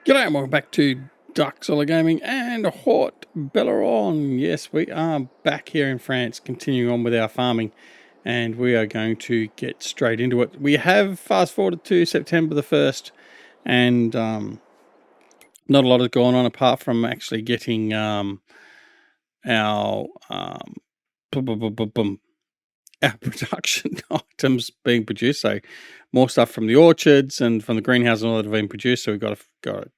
G'day and welcome back to Duck Solar Gaming and Haut-Beyleron. Yes, we are back here in France, continuing on with our farming, and we are going to get straight into it. We have fast forwarded to September the 1st, and not a lot has gone on apart from actually getting our our production items being produced. So more stuff from the orchards and from the greenhouse and all that have been produced. So we've got to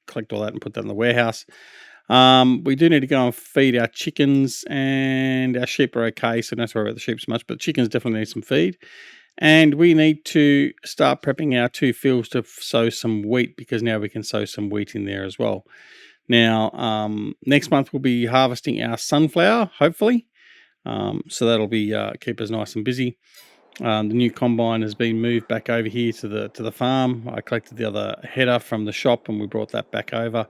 collect all that and put that in the warehouse. We do need to go and feed our chickens, and our sheep are okay, so don't have to worry about the sheep so much, but chickens definitely need some feed. And we need to start prepping our 2 fields to sow some wheat, because now we can sow some wheat in there as well. Now, next month we'll be harvesting our sunflower, hopefully. So that'll be keep us nice and busy. The new combine has been moved back over here to the farm. I collected the other header from the shop and we brought that back over,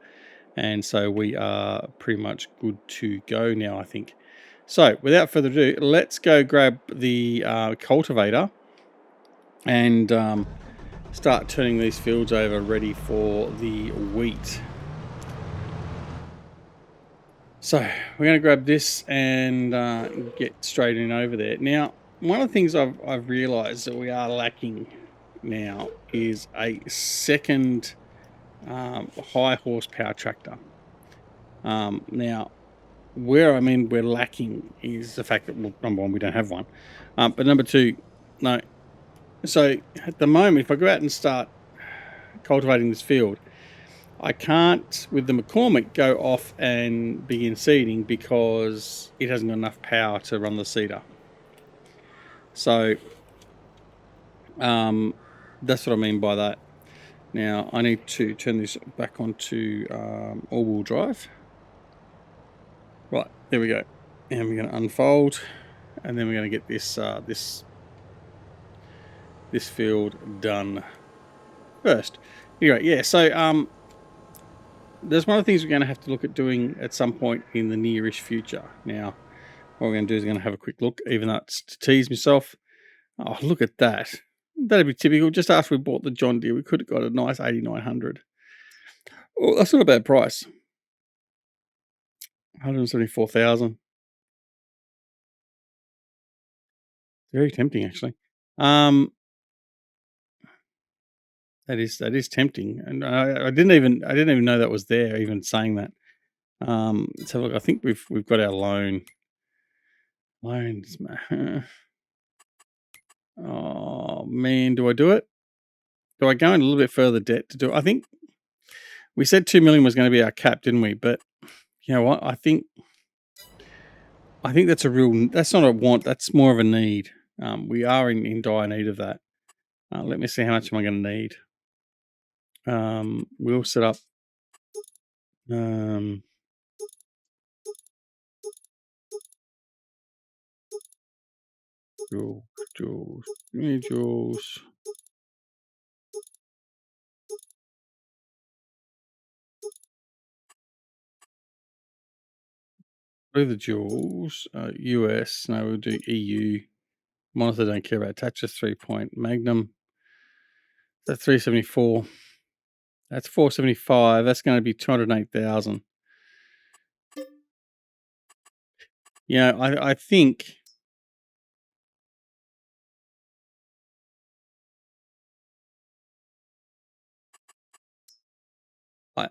and so we are pretty much good to go now, I think. So without further ado, let's go grab the cultivator and start turning these fields over, ready for the wheat. So we're going to grab this and get straight in over there. Now, one of the things I've realised that we are lacking now is a second high horsepower tractor. Now, where we're lacking is the fact that, well, number one, we don't have one, but number two, no. So at the moment, if I go out and start cultivating this field, I can't, with the McCormick, go off and begin seeding because it hasn't got enough power to run the seeder. So that's what I mean by that. Now I need to turn this back onto all-wheel drive. Right, there we go. And we're going to unfold, and then we're going to get this this field done first. Anyway, yeah. So there's one of the things we're going to have to look at doing at some point in the nearish future. Now, what we're going to do is going to have a quick look, even though it's to tease myself. Oh, look at that. That'd be typical. Just after we bought the John Deere, we could have got a nice 8900. Oh, that's not a bad price. 174,000. Very tempting, actually. That is tempting, and I didn't even know that was there. Even saying that. Let's have a look. I think we've got our loans. Oh man, do I do it? Do I go in a little bit further debt to do it? I think we said 2 million was going to be our cap, didn't we? But you know what? I think that's that's not a want. That's more of a need. We are in dire need of that. Let me see, how much am I going to need? We'll set up. Joules. Give me joules. Do the joules. US. No, we'll do EU. Monitor, don't care about. Thatcher 3-point. Magnum. That's 374. That's 475. That's going to be 208,000. Yeah, I think.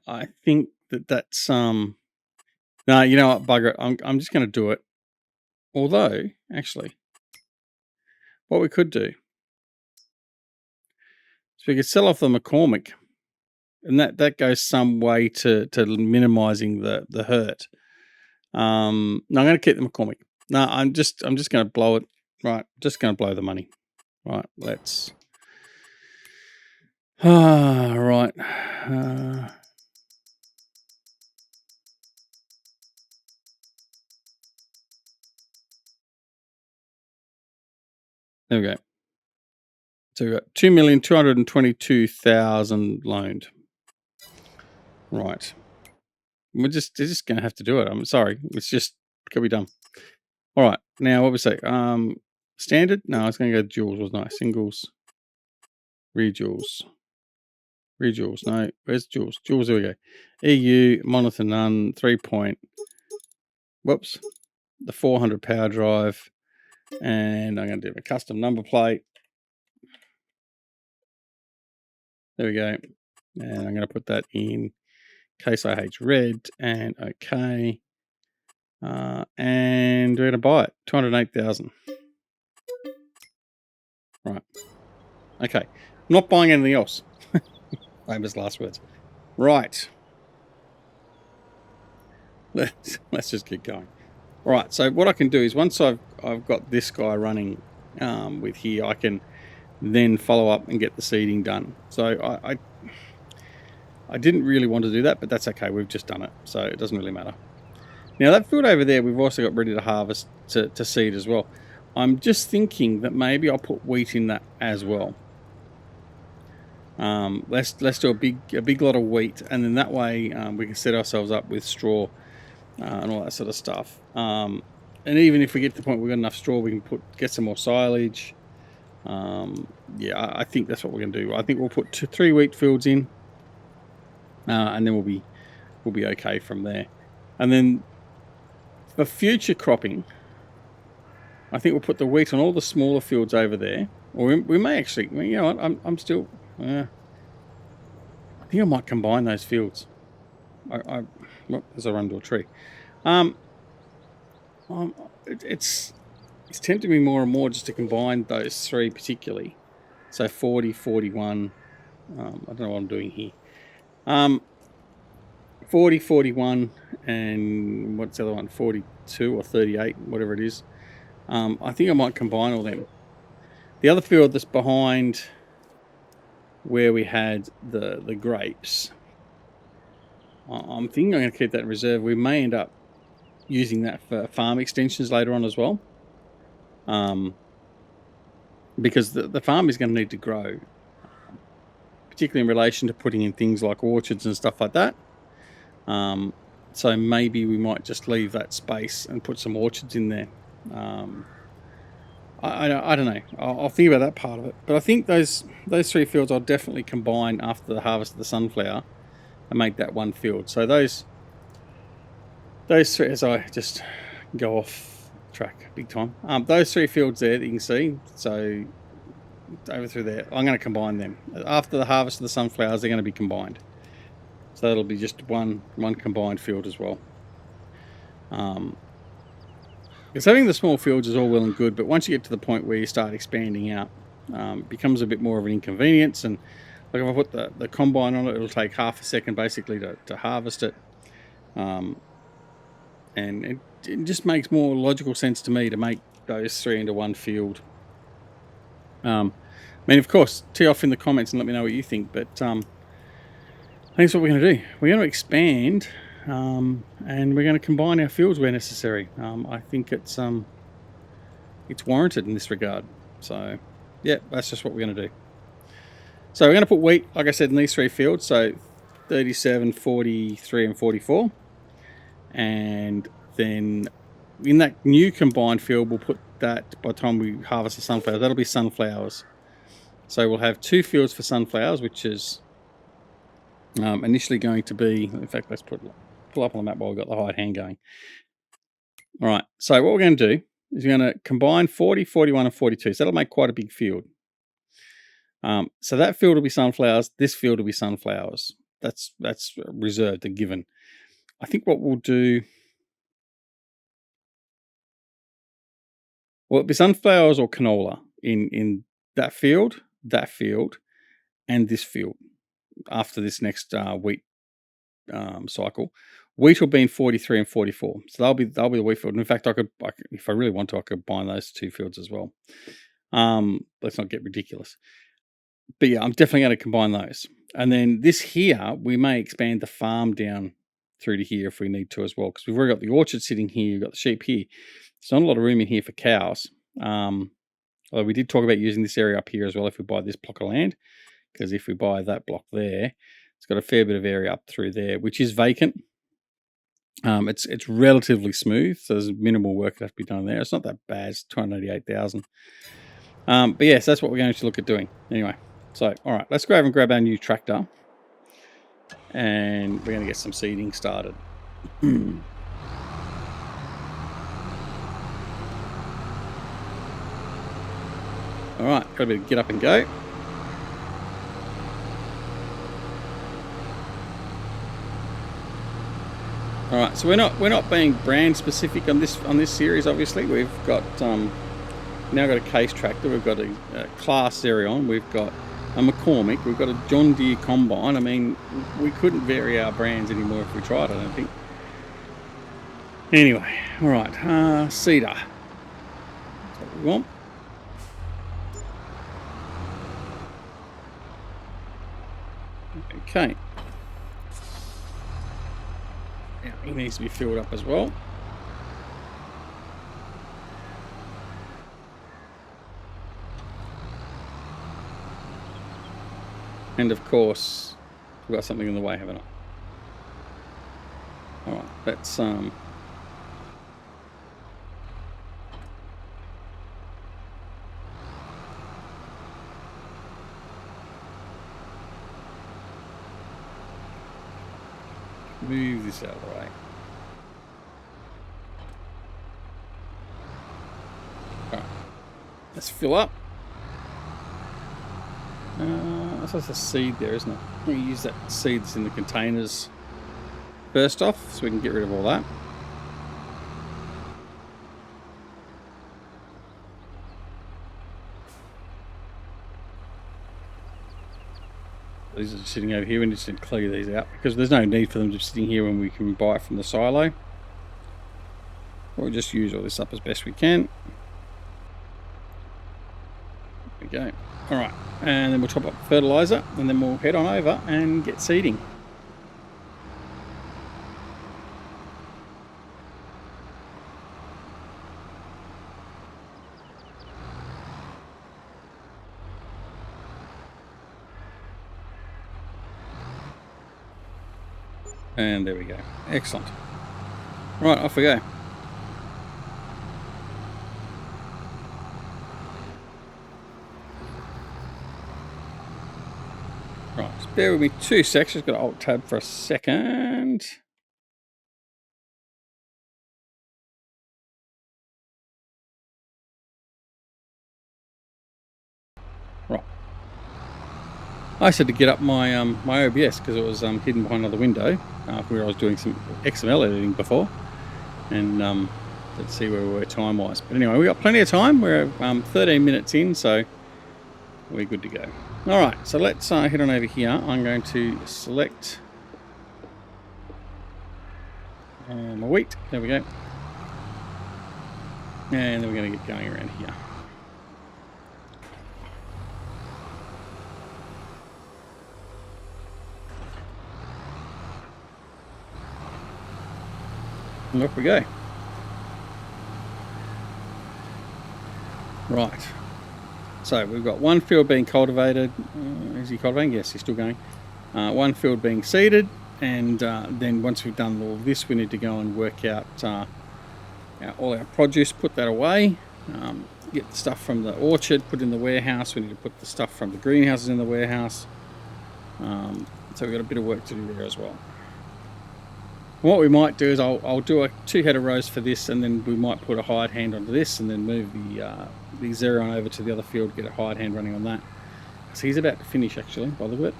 I think that's No, you know what, bugger it. I'm just going to do it. Although, actually, what we could do is we could sell off the McCormick, and that goes some way to minimizing the hurt. No, I'm going to keep the McCormick. No, I'm just going to blow it. Right, just going to blow the money. Right, let's. Right. There we go. So we've got 2,222,000 loaned. Right. They're just going to have to do it. I'm sorry. It's just got to be done. All right. Now, what we say? Standard? No, I was going to go joules, wasn't I? Singles, re-joules. Where's Jules? No, where's Jules? Jules, here we go. EU, monitor none, 3 point. Whoops. The 400 power drive. And I'm going to do a custom number plate. There we go. And I'm going to put that in Case IH red and okay. And we're going to buy it. 208,000. Right. Okay. I'm not buying anything else. Famous last words. Right. Let's just keep going. All right. So what I can do is once I've got this guy running with here, I can then follow up and get the seeding done. So I didn't really want to do that, but that's okay. We've just done it, so it doesn't really matter. Now that field over there, we've also got ready to harvest to seed as well. I'm just thinking that maybe I'll put wheat in that as well. Let's do a big lot of wheat, and then that way we can set ourselves up with straw and all that sort of stuff. And even if we get to the point we've got enough straw, we can get some more silage. Yeah, I think that's what we're going to do. I think we'll put 3 wheat fields in, and then we'll be okay from there. And then for future cropping, I think we'll put the wheat on all the smaller fields over there, or we may actually. You know what? I'm still. I think I might combine those fields. As I run to a tree. It's tempting me more and more just to combine those 3 particularly. So 40, 41. I don't know what I'm doing here. 40, 41, and what's the other one? 42 or 38, whatever it is. I think I might combine all them. The other field that's behind where we had the grapes, I'm thinking I'm going to keep that in reserve. We may end up using that for farm extensions later on as well, because the farm is going to need to grow, particularly in relation to putting in things like orchards and stuff like that. So maybe we might just leave that space and put some orchards in there. I don't know. I'll think about that part of it. But I think those 3 fields I'll definitely combine after the harvest of the sunflower and make that one field. So those 3, as I just go off track big time, those 3 fields there that you can see, so over through there, I'm going to combine them. After the harvest of the sunflowers, they're going to be combined. So that'll be just one combined field as well. Because having the small fields is all well and good, but once you get to the point where you start expanding out, it becomes a bit more of an inconvenience. And like if I put the combine on it, it'll take half a second basically to harvest it. And it just makes more logical sense to me to make those 3 into one field. I mean, of course, tee off in the comments and let me know what you think, but I think that's what we're going to do. We're going to expand, and we're going to combine our fields where necessary. I think it's warranted in this regard. So, yeah, that's just what we're going to do. So we're going to put wheat, like I said, in these 3 fields. So 37, 43, and 44. And then in that new combined field, we'll put that by the time we harvest the sunflowers. That'll be sunflowers. So we'll have 2 fields for sunflowers, which is initially going to be, in fact, let's pull up on the map while we've got the hide hand going. All right, so what we're going to do is we're going to combine 40, 41, and 42. So that'll make quite a big field. So that field will be sunflowers. This field will be sunflowers. That's reserved and given. I think what we'll do, well, it'll be sunflowers or canola in that field, and this field after this next wheat cycle. Wheat will be in 43 and 44, so they'll be the wheat field. And in fact, I could, if I really want to, I could combine those 2 fields as well. Let's not get ridiculous, but yeah, I'm definitely going to combine those. And then this here, we may expand the farm down through to here if we need to as well, because we've already got the orchard sitting here, we've got the sheep here. There's not a lot of room in here for cows. Although we did talk about using this area up here as well if we buy this block of land, because if we buy that block there, it's got a fair bit of area up through there, which is vacant. It's relatively smooth, so there's minimal work that has to be done there. It's not that bad. It's 288,000. But yes, that's what we're going to look at doing anyway. So, all right, let's go over and grab our new tractor, and we're going to get some seeding started. Alright, got a bit of get up and go. Alright, so we're not being brand specific on this series. Obviously, we've got now got a case tractor, we've got a Class Xerion, we've got a McCormick, we've got a John Deere combine. I mean, we couldn't vary our brands anymore if we tried, I don't think. Anyway, alright, seeder. That's what we want. Okay. Now, it needs to be filled up as well. And of course, we've got something in the way, haven't I? Alright, let's move this out of the way. Alright, let's fill up. That's a seed there, isn't it? We use that seed that's in the containers first off, so we can get rid of all that. These are just sitting over here. We need to clear these out because there's no need for them just sitting here when we can buy it from the silo. We'll just use all this up as best we can. There we go. Alright, and then we'll top up fertilizer and then we'll head on over and get seeding. And there we go. Excellent. Right, off we go. Right, just bear with me 2 seconds. Just got to alt tab for a second. Right. I said to get up my my OBS because it was hidden behind another window where I was doing some XML editing before, and let's see where we were time wise. But anyway, we got plenty of time. We're 13 minutes in, so we're good to go. All right, so let's head on over here. I'm going to select my wheat. There we go, and then we're going to get going around here. And off we go. Right. So we've got one field being cultivated. Is he cultivating? Yes, he's still going. One field being seeded, and then once we've done all this, we need to go and work out all our produce, put that away, get the stuff from the orchard, put in the warehouse. We need to put the stuff from the greenhouses in the warehouse. So we've got a bit of work to do there as well. What we might do is I'll do a 2 header rows for this, and then we might put a hired hand onto this, and then move the Xerion over to the other field, get a hired hand running on that. So he's about to finish actually, by the look of it.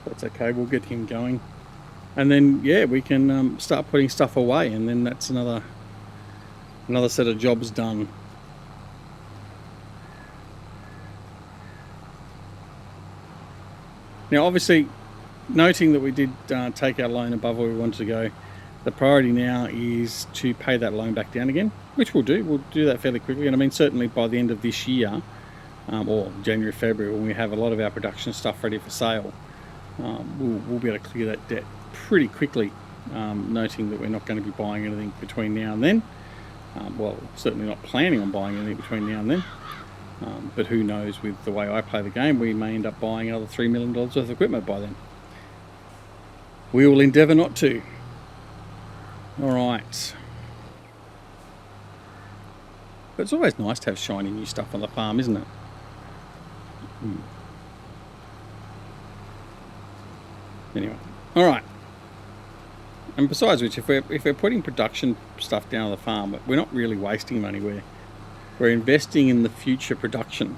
That's okay, we'll get him going. And then yeah, we can start putting stuff away, and then that's another set of jobs done. Now obviously, noting that we did take our loan above where we wanted to go, the priority now is to pay that loan back down again, which we'll do. We'll do that fairly quickly, and I mean certainly by the end of this year, or January, February, when we have a lot of our production stuff ready for sale, we'll be able to clear that debt pretty quickly, noting that we're not going to be buying anything between now and then. Well, certainly not planning on buying anything between now and then. But who knows, with the way I play the game, we may end up buying another $3 million worth of equipment by then. We will endeavour not to. Alright. But it's always nice to have shiny new stuff on the farm, isn't it? Anyway, all right. And besides which, if we're putting production stuff down on the farm, we're not really wasting money. We're investing in the future production.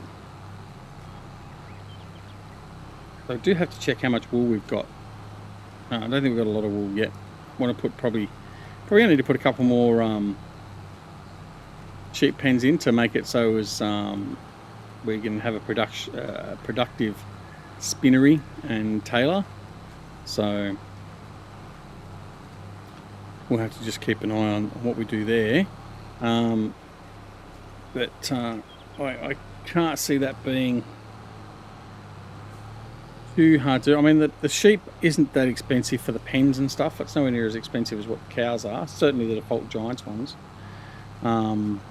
So I do have to check how much wool we've got. I don't think we've got a lot of wool yet. Want to put probably need to put a couple more sheep pens in to make it so as we can have a productive spinnery and tailor. So we'll have to just keep an eye on what we do there. But I can't see that being too hard to. I mean, the sheep isn't that expensive for the pens and stuff. It's nowhere near as expensive as what the cows are. Certainly the default Giants ones. But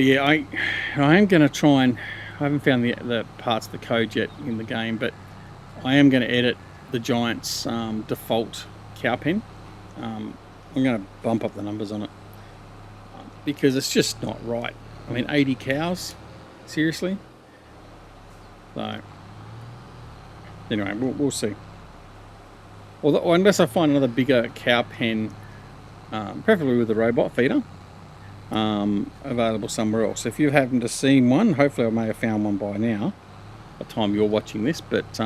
yeah, I am going to try and. I haven't found the parts of the code yet in the game, but I am going to edit the Giants default cow pen. I'm going to bump up the numbers on it because it's just not right. I mean, 80 cows, seriously. So anyway, we'll see. Although, unless I find another bigger cow pen, preferably with a robot feeder, available somewhere else. If you happen to seen one, hopefully I may have found one by now, by the time you're watching this, but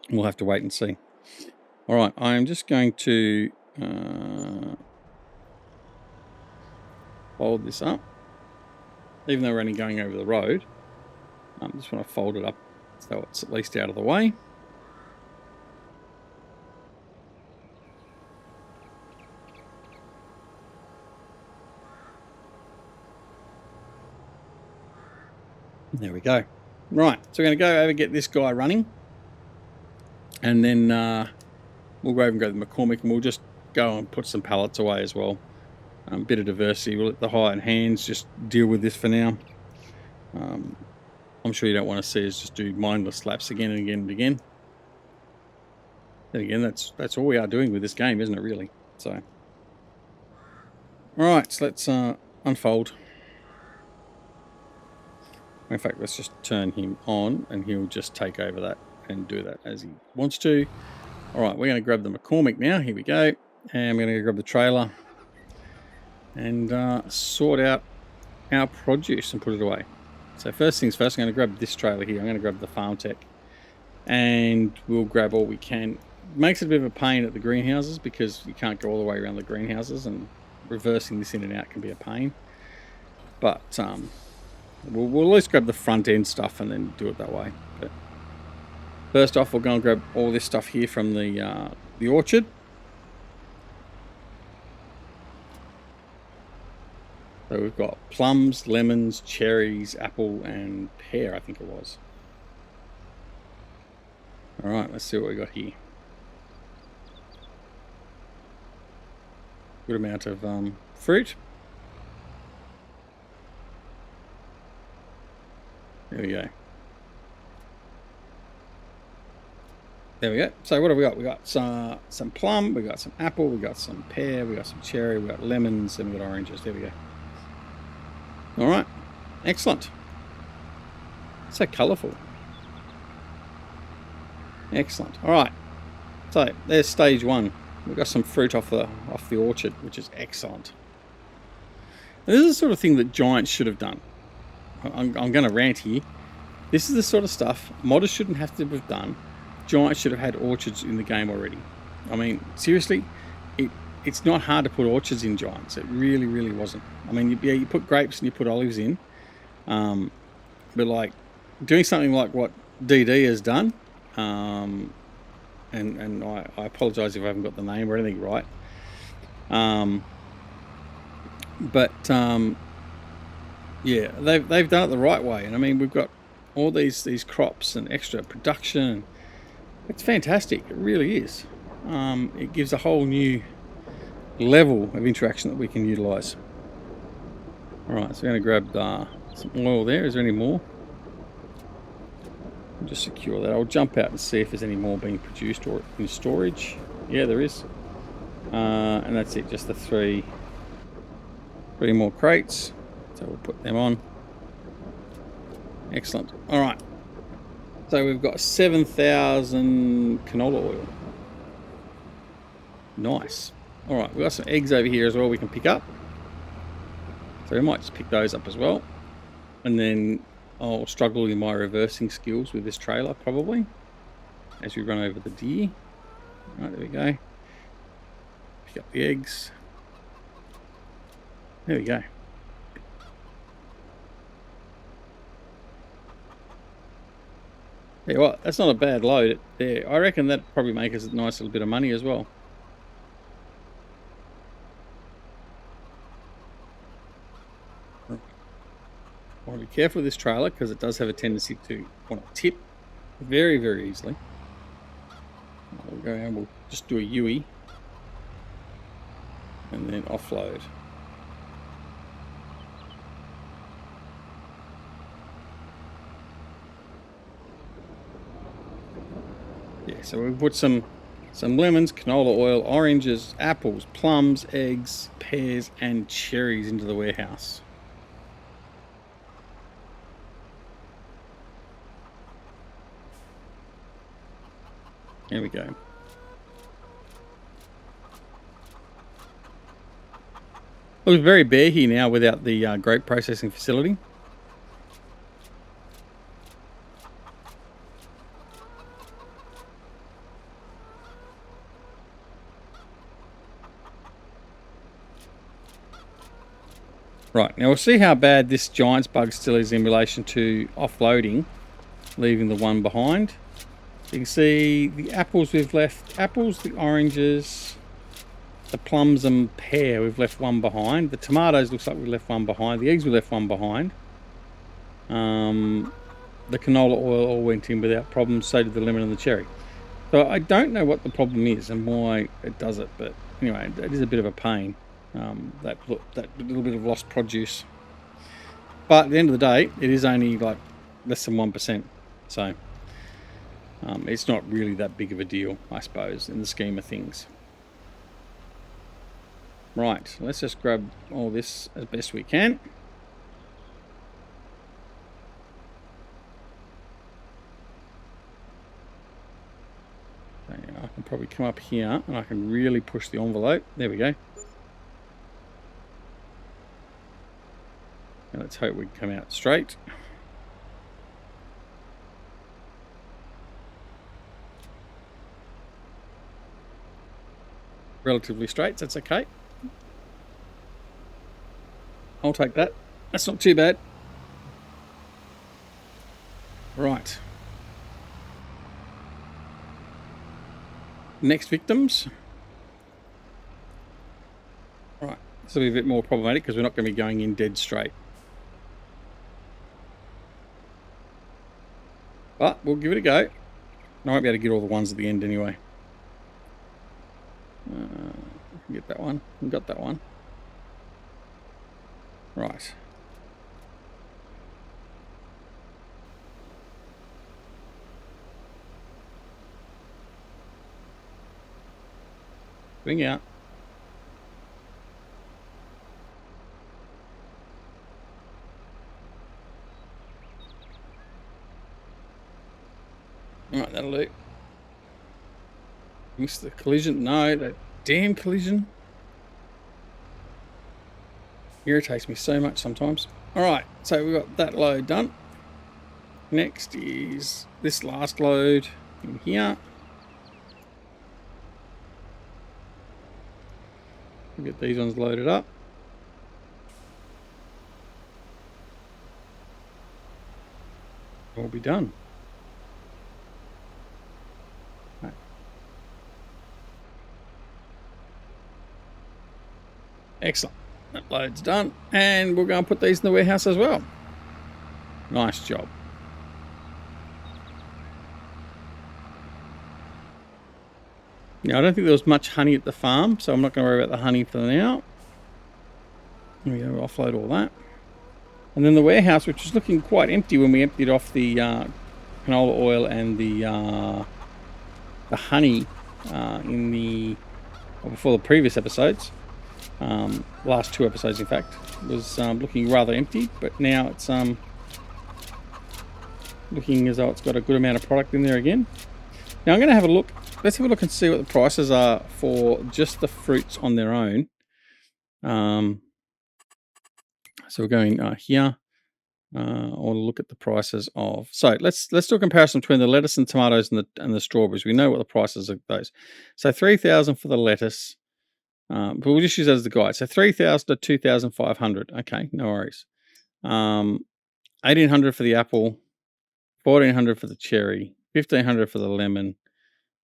we'll have to wait and see. All right, I am just going to fold this up. Even though we're only going over the road, I just want to fold it up so it's at least out of the way. There we go. Right, so we're going to go over and get this guy running. And then we'll go over and go to the McCormick, and we'll just go and put some pallets away as well. Bit of diversity. We'll let the hired hands just deal with this for now. I'm sure you don't want to see us just do mindless laps again and again and again. And again, that's all we are doing with this game, isn't it, really? So, all right, so let's unfold. In fact, let's just turn him on, and he'll just take over that and do that as he wants to. All right, we're going to grab the McCormick now. Here we go. And we're going to grab the trailer and sort out our produce and put it away. So first things first, I'm going to grab this trailer here. I'm going to grab the Farm Tech, and we'll grab all we can. It makes it a bit of a pain at the greenhouses because you can't go all the way around the greenhouses, and reversing this in and out can be a pain. But we'll at least grab the front end stuff and then do it that way. But first off, we'll go and grab all this stuff here from the orchard. So we've got plums, lemons, cherries, apple, and pear, I think it was. All right, let's see what we got here. Good amount of fruit. There we go. There we go. So what have we got? We got some plum, we got some apple, we got some pear, we got some cherry, we got lemons, and we got oranges. There we go. All right, excellent. So colourful. Excellent. All right. So there's stage one. We've got some fruit off the orchard, which is excellent. And this is the sort of thing that Giants should have done. I'm going to rant here. This is the sort of stuff modders shouldn't have to have done. Giants should have had orchards in the game already. I mean, seriously, it's not hard to put orchards in Giants. It really, really wasn't. I mean, you put grapes and you put olives in, but like doing something like what DD has done, and I apologise if I haven't got the name or anything right, but yeah, they've done it the right way. And I mean, we've got all these crops and extra production. It's fantastic. It really is. It gives a whole new level of interaction that we can utilise. All right, so we're going to grab some oil there. Is there any more? I'll just secure that. I'll jump out and see if there's any more being produced or in storage. Yeah, there is. And that's it, just the three more crates. So we'll put them on. Excellent. All right. So we've got 7,000 canola oil. Nice. All right, we've got some eggs over here as well we can pick up. So we might just pick those up as well. And then I'll struggle with my reversing skills with this trailer probably as we run over the deer. All right, there we go. Pick up the eggs. There we go. Yeah, well, that's not a bad load there. I reckon that probably make us a nice little bit of money as well. I want to be careful with this trailer because it does have a tendency to want to tip very, very easily. We'll go and we'll just do a U-ey and then offload. Yeah, so we put some lemons, canola oil, oranges, apples, plums, eggs, pears, and cherries into the warehouse. There we go. Looks very bare here now without the grape processing facility. Right, now we'll see how bad this giant's bug still is in relation to offloading, leaving the one behind. You can see the apples we've left, the oranges, the plums and pear we've left one behind. The tomatoes looks like we left one behind. The eggs we left one behind. The canola oil all went in without problems, so did the lemon and the cherry. So I don't know what the problem is and why it does it, but anyway, it is a bit of a pain. That little bit of lost produce, but at the end of the day it is only like less than 1%, so it's not really that big of a deal, I suppose, in the scheme of things. Right, let's just grab all this as best we can. So I can probably come up here and I can really push the envelope. There we go. Now let's hope we can come out straight. Relatively straight, that's okay. I'll take that. That's not too bad. Right. Next victims. Right, this will be a bit more problematic because we're not going to be going in dead straight. But we'll give it a go. I won't be able to get all the ones at the end anyway. Get that one. We got that one. Right. Bring out. Alright, that'll do. Missed the collision. No, that damn collision irritates me so much sometimes. Alright, so we've got that load done. Next is this last load in here. We'll get these ones loaded up. We'll be done. Excellent. That load's done. And we're going to put these in the warehouse as well. Nice job. Now, I don't think there was much honey at the farm, so I'm not going to worry about the honey for now. There we go, offload all that. And then the warehouse, which was looking quite empty when we emptied off the canola oil and the honey before the previous episodes. Last 2 episodes, in fact, was looking rather empty, but now it's looking as though it's got a good amount of product in there again. Now I'm going to have a look. Let's have a look and see what the prices are for just the fruits on their own. So we're going here. I want to look at the prices of. So let's do a comparison between the lettuce and tomatoes and the strawberries. We know what the prices of those. So 3,000 for the lettuce, but we'll just use that as the guide. So 3,000 to 2,500. Okay, no worries. 1,800 for the apple, 1,400 for the cherry, 1,500 for the lemon,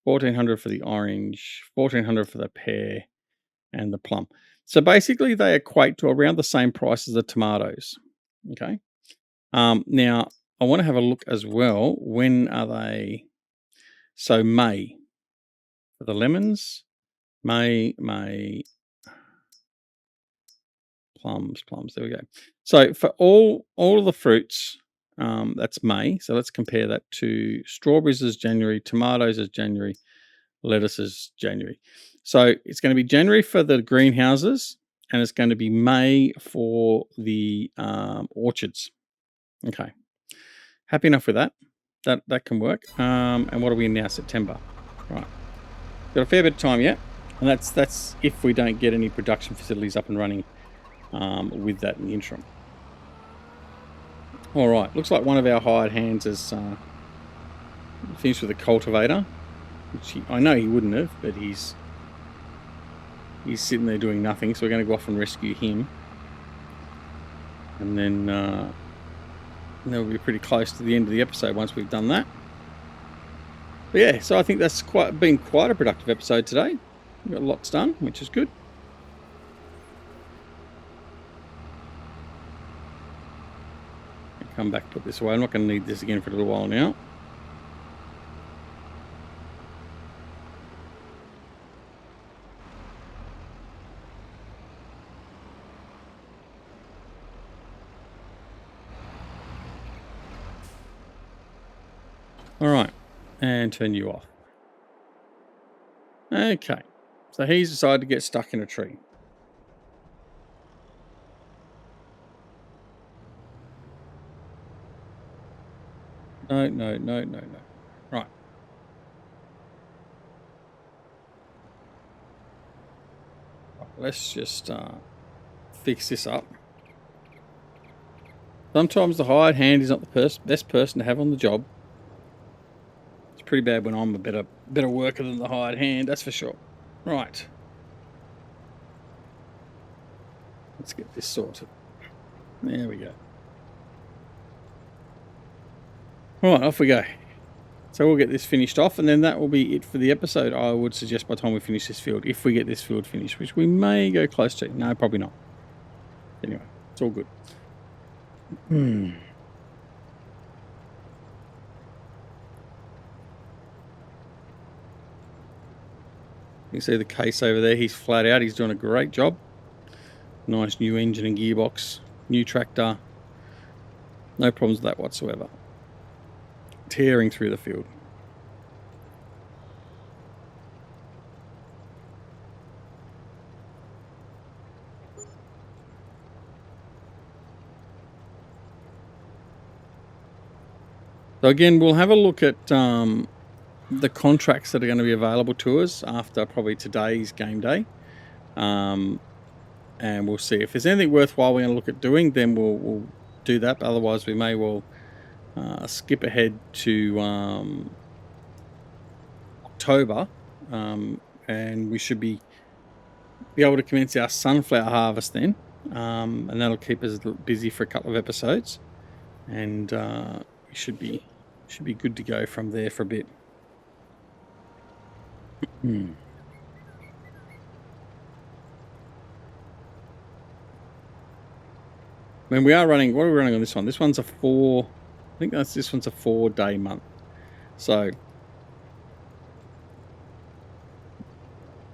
1,400 for the orange, 1,400 for the pear, and the plum. So basically, they equate to around the same price as the tomatoes. Okay. Now, I want to have a look as well. When are they? So May for the lemons, May, plums. There we go. So for all of the fruits, that's May. So let's compare that to strawberries as January, tomatoes as January, lettuce is January. So it's going to be January for the greenhouses, and it's going to be May for the orchards. Okay, happy enough with that. That can work. And what are we in now? September. Right, got a fair bit of time yet, and that's if we don't get any production facilities up and running with that in the interim. All right, looks like one of our hired hands has finished with a cultivator, which I know he wouldn't have, but he's sitting there doing nothing, so we're going to go off and rescue him. And then we'll be pretty close to the end of the episode once we've done that. But yeah, so I think that's been quite a productive episode today. We've got lots done, which is good. I'll come back, put this away. I'm not going to need this again for a little while now. All right, and turn you off. Okay, so he's decided to get stuck in a tree. No. Right. Let's just fix this up. Sometimes the hired hand is not the best person to have on the job. It's pretty bad when I'm a better worker than the hired hand, that's for sure. Right. Let's get this sorted. There we go. All right, off we go. So we'll get this finished off, and then that will be it for the episode. I would suggest by the time we finish this field, if we get this field finished, which we may go close to. No, probably not. Anyway, it's all good. You see the case over there, he's flat out. He's doing a great job. Nice new engine and gearbox, new tractor. No problems with that whatsoever. Tearing through the field. So again, we'll have a look at the contracts that are going to be available to us after probably today's game day. And we'll see if there's anything worthwhile we're going to look at doing, then we'll do that. But otherwise, we may well skip ahead to October, and we should be able to commence our sunflower harvest then, and that'll keep us busy for a couple of episodes, and we should be good to go from there for a bit. I mean, we are running. What are we running on this one? This one's a 4. I think this one's a 4-day month. So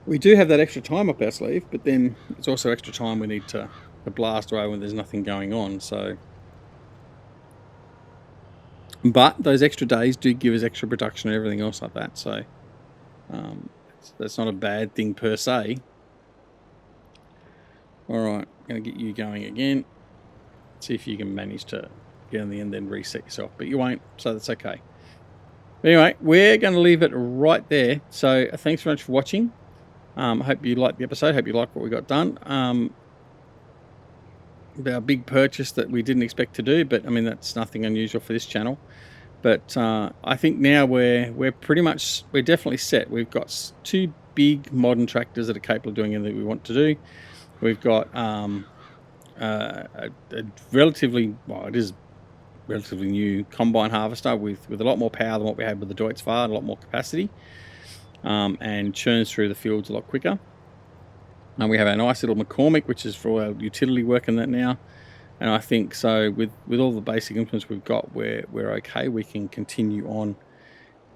we do have that extra time up our sleeve, but then it's also extra time we need to blast away when there's nothing going on. So, but those extra days do give us extra production and everything else like that. So that's not a bad thing per se. All right, I'm going to get you going again. See if you can manage to get in the end, then reset yourself. But you won't, so that's okay. But anyway, we're going to leave it right there. So thanks very much for watching. Hope you liked the episode. Hope you like what we got done. Our big purchase that we didn't expect to do, but I mean that's nothing unusual for this channel. But I think now we're definitely set. We've got 2 big modern tractors that are capable of doing anything we want to do. We've got a relatively new combine harvester with a lot more power than what we had with the Deutz-Fahr, and a lot more capacity, and churns through the fields a lot quicker. And we have our nice little McCormick, which is for our utility work in that now. And I think so with all the basic implements we've got, we're okay. We can continue on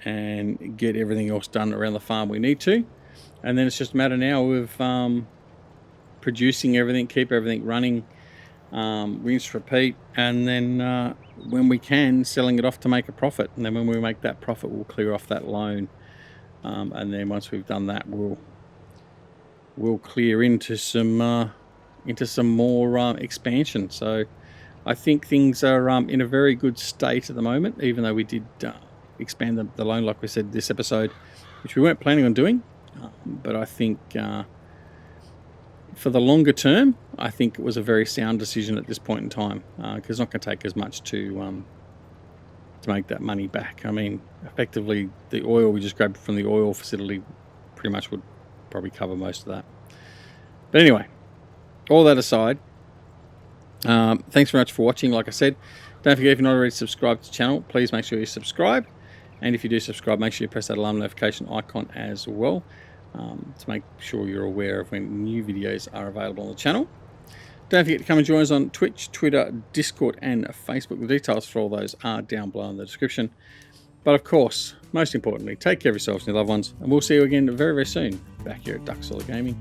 and get everything else done around the farm we need to. And then it's just a matter now of producing everything, keep everything running, rinse, repeat, and then when we can, selling it off to make a profit. And then when we make that profit, we'll clear off that loan. And then once we've done that, we'll clear into some more expansion. So I think things are in a very good state at the moment, even though we did expand the loan, like we said this episode, which we weren't planning on doing. But I think for the longer term, I think it was a very sound decision at this point in time, because it's not going to take as much to make that money back. I mean, effectively, the oil we just grabbed from the oil facility pretty much would probably cover most of that. But anyway, all that aside, thanks very much for watching. Like I said, don't forget, if you're not already subscribed to the channel, please make sure you subscribe. And if you do subscribe, make sure you press that alarm notification icon as well, to make sure you're aware of when new videos are available on the channel. Don't forget to come and join us on Twitch, Twitter, Discord, and Facebook. The details for all those are down below in the description. But of course, most importantly, take care of yourselves and your loved ones, and we'll see you again very, very soon back here at Ducksolar Gaming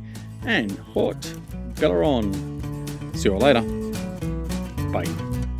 and Haut-Beyleron. See you all later. Bye.